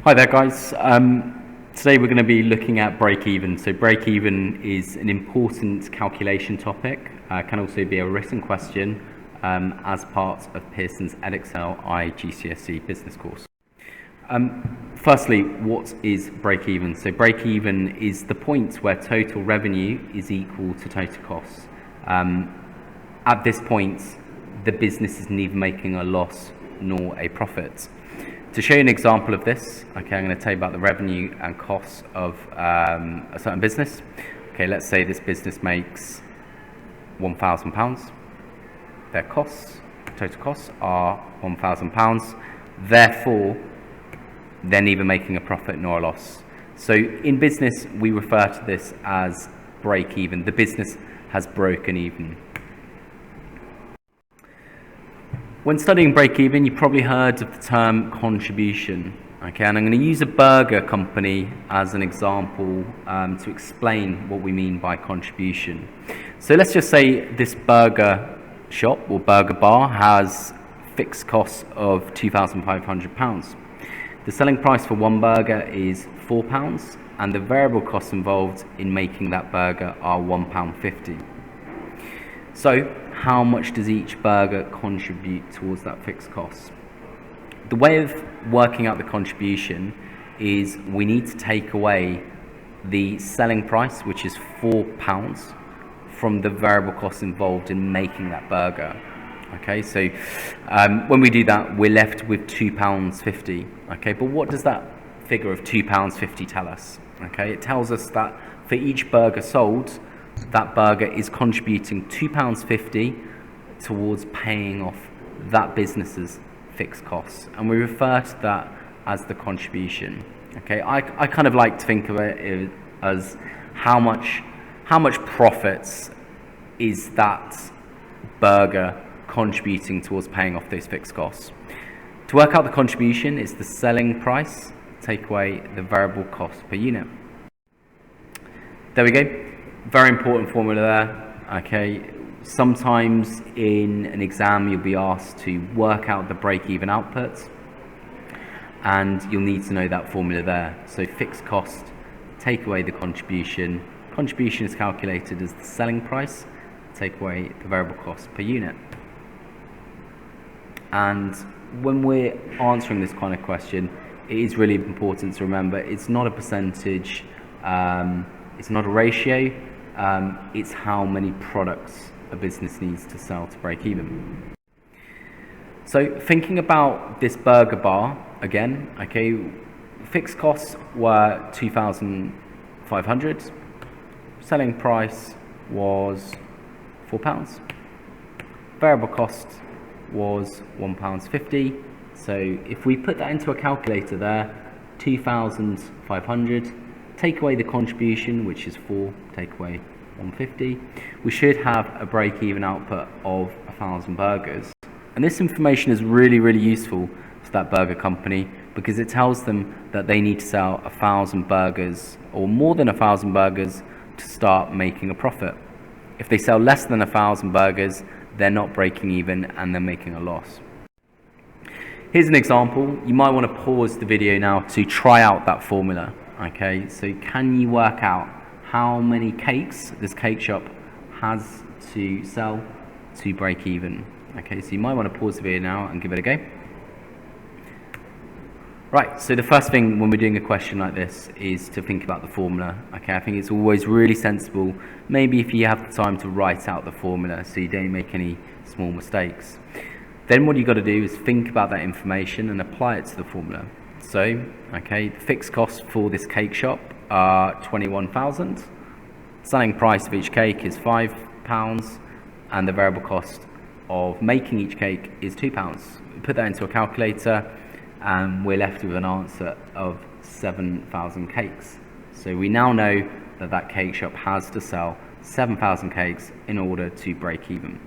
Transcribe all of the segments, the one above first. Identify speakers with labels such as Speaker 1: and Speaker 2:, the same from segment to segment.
Speaker 1: Hi there, guys. Today we're going to be looking at break-even. So break-even is an important calculation topic, can also be a written question as part of Pearson's Edexcel IGCSE business course. Firstly, what is break-even? So break-even is the point where total revenue is equal to total costs. At this point, the business is neither making a loss nor a profit. To show you an example of this, I'm going to tell you about the revenue and costs of a certain business. Let's say this business makes £1,000. Their costs, total costs, are £1,000. Therefore, they're neither making a profit nor a loss. So in business, we refer to this as break even. The business has broken even. When studying break-even, you probably heard of the term contribution. And I'm going to use a burger company as an example to explain what we mean by contribution. So let's just say this burger shop or burger bar has fixed costs of £2,500. The selling price for one burger is £4, and the variable costs involved in making that burger are £1.50. So, how much does each burger contribute towards that fixed cost? The way of working out the contribution is we need to take away the selling price, which is £4, from the variable costs involved in making that burger. So when we do that, we're left with £2.50. But what does that figure of £2.50 tell us? It tells us that for each burger sold, that burger is contributing £2.50 towards paying off that business's fixed costs, and we refer to that as the contribution. I kind of like to think of it as how much profits is that burger contributing towards paying off those fixed costs. To work out the contribution, it's the selling price take away the variable cost per unit. There we go. Very important formula there. Sometimes in an exam you'll be asked to work out the break-even output, and you'll need to know that formula there. So fixed cost, take away the contribution. Contribution is calculated as the selling price, take away the variable cost per unit. And when we're answering this kind of question, it is really important to remember it's not a percentage, it's not a ratio. It's how many products a business needs to sell to break even. So thinking about this burger bar again, fixed costs were £2,500, selling price was £4, variable cost was £1.50. So if we put that into a calculator there, 2,500, take away the contribution, which is 4, take away 150, we should have a break-even output of 1,000 burgers. And this information is really, really useful to that burger company because it tells them that they need to sell 1,000 burgers or more than 1,000 burgers to start making a profit. If they sell less than 1,000 burgers, they're not breaking even and they're making a loss. Here's an example. You might want to pause the video now to try out that formula. So can you work out how many cakes this cake shop has to sell to break even? So you might want to pause the video now and give it a go. Right, so the first thing when we're doing a question like this is to think about the formula. I think it's always really sensible, maybe if you have the time, to write out the formula so you don't make any small mistakes. Then what you've got to do is think about that information and apply it to the formula. So, the fixed costs for this cake shop are £21,000. Selling price of each cake is £5, and the variable cost of making each cake is £2. We put that into a calculator, and we're left with an answer of 7,000 cakes. So we now know that that cake shop has to sell 7,000 cakes in order to break even.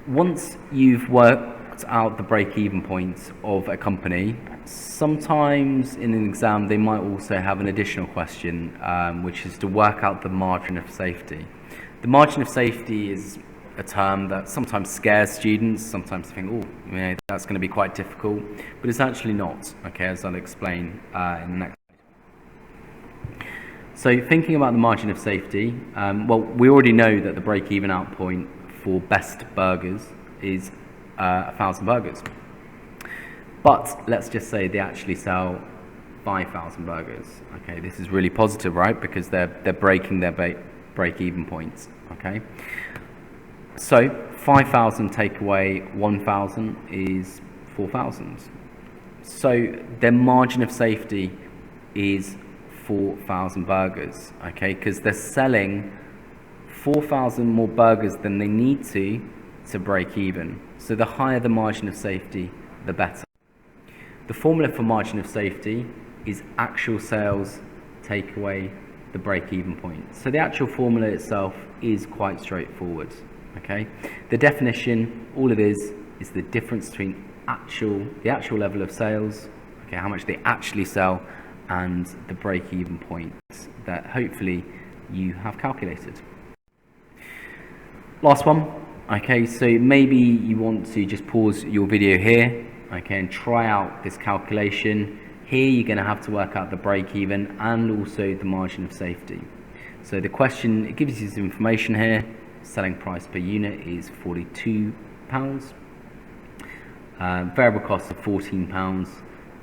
Speaker 1: Once you've worked out the break-even point of a company, sometimes in an exam they might also have an additional question, which is to work out the margin of safety. The margin of safety is a term that sometimes scares students. Sometimes they think, oh, that's going to be quite difficult, but it's actually not, okay, as I'll explain in the next slide. So thinking about the margin of safety, well, we already know that the break-even out point for best burgers is 1,000 burgers. But let's just say they actually sell 5,000 burgers. Okay, this is really positive, right? Because they're breaking their break-even points. Okay, so 5,000 take away 1,000 is 4,000. So their margin of safety is 4,000 burgers. Okay, because they're selling 4,000 more burgers than they need to break even. So the higher the margin of safety, the better. The formula for margin of safety is actual sales take away the break-even point. So the actual formula itself is quite straightforward. Okay, the definition, all it is the difference between the actual level of sales, okay, how much they actually sell, and the break-even point that hopefully you have calculated. Last one. Okay, so maybe you want to just pause your video here, okay, and try out this calculation. Here you're going to have to work out the break-even and also the margin of safety. So the question, it gives you some information here. Selling price per unit is £42. Variable cost of £14.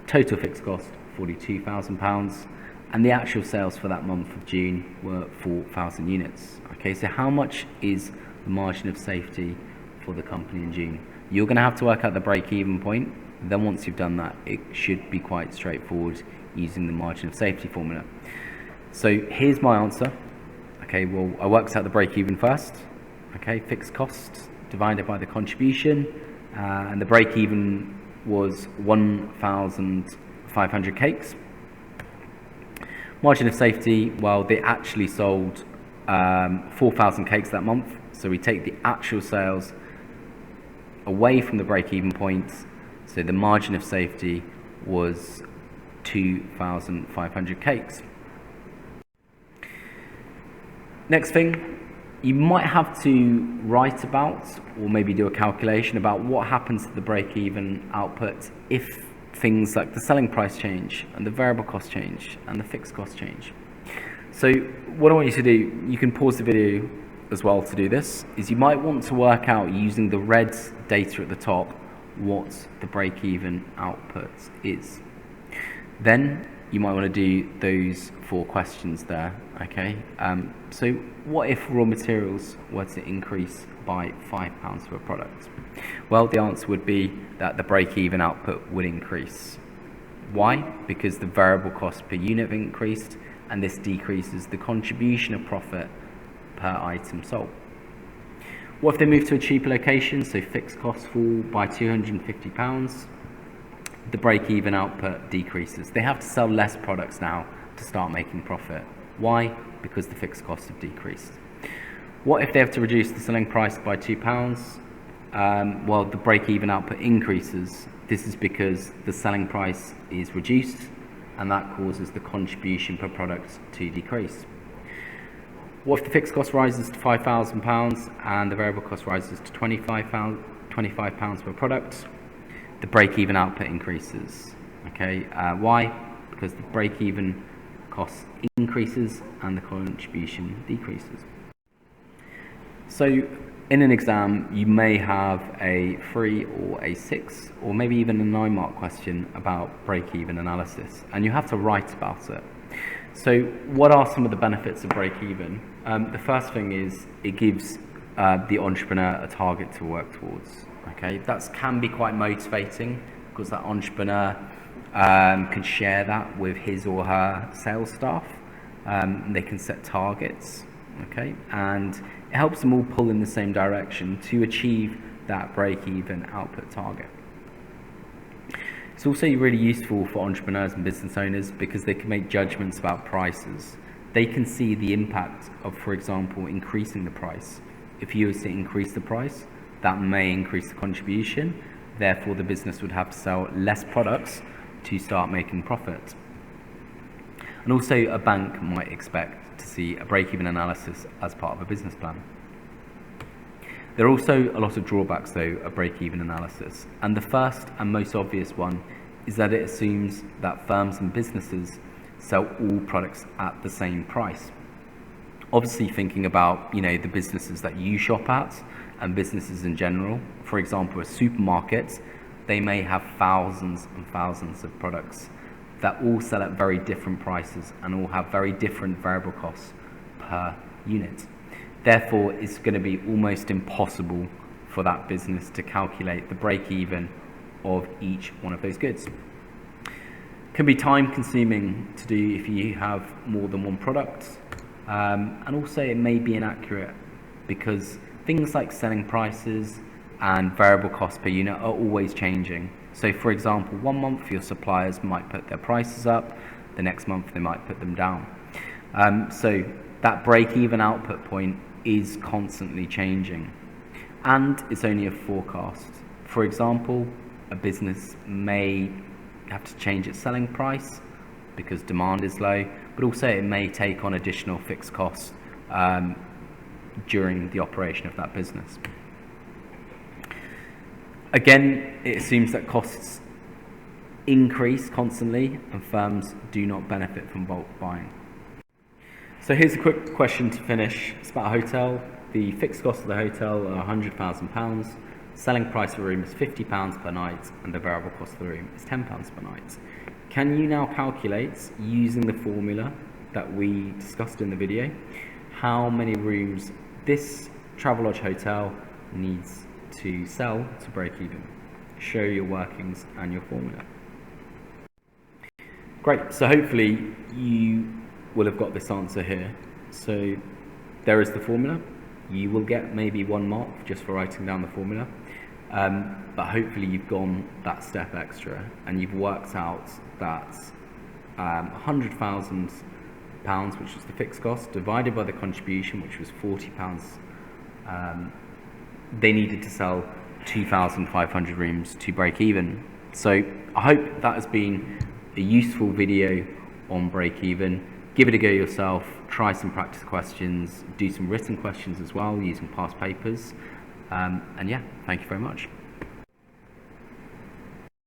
Speaker 1: Total fixed cost £42,000. And the actual sales for that month of June were 4,000 units. Okay, so how much is the margin of safety for the company in June? You're going to have to work out the break-even point. Then once you've done that, it should be quite straightforward using the margin of safety formula. So here's my answer. Okay, well, I worked out the break-even first. Okay, fixed cost divided by the contribution, and the break-even was 1,500 cakes. Margin of safety, well, they actually sold 4,000 cakes that month. So we take the actual sales away from the break-even point. So the margin of safety was 2,500 cakes. Next thing, you might have to write about or maybe do a calculation about what happens to the break-even output if things like the selling price change and the variable cost change and the fixed cost change. So what I want you to do, you can pause the video as well to do this, is you might want to work out using the red data at the top what the break-even output is. Then you might want to do those 4 questions there. Okay, so what if raw materials were to increase by £5 per product? Well, the answer would be that the break-even output would increase. Why? Because the variable cost per unit increased, and this decreases the contribution of profit per item sold. What if they move to a cheaper location, so fixed costs fall by £250, the break-even output decreases. They have to sell less products now to start making profit. Why? Because the fixed costs have decreased. What if they have to reduce the selling price by £2? Well, the break-even output increases. This is because the selling price is reduced, and that causes the contribution per product to decrease. What if the fixed cost rises to £5,000 and the variable cost rises to £25 per product? The break-even output increases. Okay, why? Because the break-even cost increases and the contribution decreases. So in an exam, you may have a 3 or a 6 or maybe even a 9-mark question about break-even analysis, and you have to write about it. So what are some of the benefits of break-even? The first thing is it gives the entrepreneur a target to work towards. Okay, that can be quite motivating because that entrepreneur can share that with his or her sales staff. They can set targets, okay, and it helps them all pull in the same direction to achieve that break-even output target. It's also really useful for entrepreneurs and business owners because they can make judgments about prices. They can see the impact of, for example, increasing the price. If you were to increase the price, that may increase the contribution. Therefore, the business would have to sell less products to start making profit. And also, a bank might expect to see a break-even analysis as part of a business plan. There are also a lot of drawbacks though of break-even analysis, and the first and most obvious one is that it assumes that firms and businesses sell all products at the same price. Obviously thinking about, the businesses that you shop at and businesses in general, for example, a supermarket, they may have thousands and thousands of products that all sell at very different prices and all have very different variable costs per unit. Therefore, it's going to be almost impossible for that business to calculate the break-even of each one of those goods. Can be time consuming to do if you have more than one product, and also it may be inaccurate because things like selling prices and variable cost per unit are always changing. So for example, one month your suppliers might put their prices up, the next month they might put them down. So that break-even output point is constantly changing, and it's only a forecast. For example, a business may have to change its selling price because demand is low, but also it may take on additional fixed costs during the operation of that business. Again, it assumes that costs increase constantly and firms do not benefit from bulk buying. So here's a quick question to finish. It's about a hotel. The fixed cost of the hotel are £100,000. Selling price of the room is £50 per night, and the variable cost of the room is £10 per night. Can you now calculate, using the formula that we discussed in the video, how many rooms this Travelodge hotel needs to sell to break even? Show your workings and your formula. Great, so hopefully you will have got this answer here. So there is the formula. You will get maybe 1 mark just for writing down the formula, but hopefully you've gone that step extra and you've worked out that £100,000, which was the fixed cost, divided by the contribution, which was £40, they needed to sell 2,500 rooms to break even. So I hope that has been a useful video on break even. Give it a go yourself, try some practice questions, do some written questions as well using past papers, and yeah, thank you very much.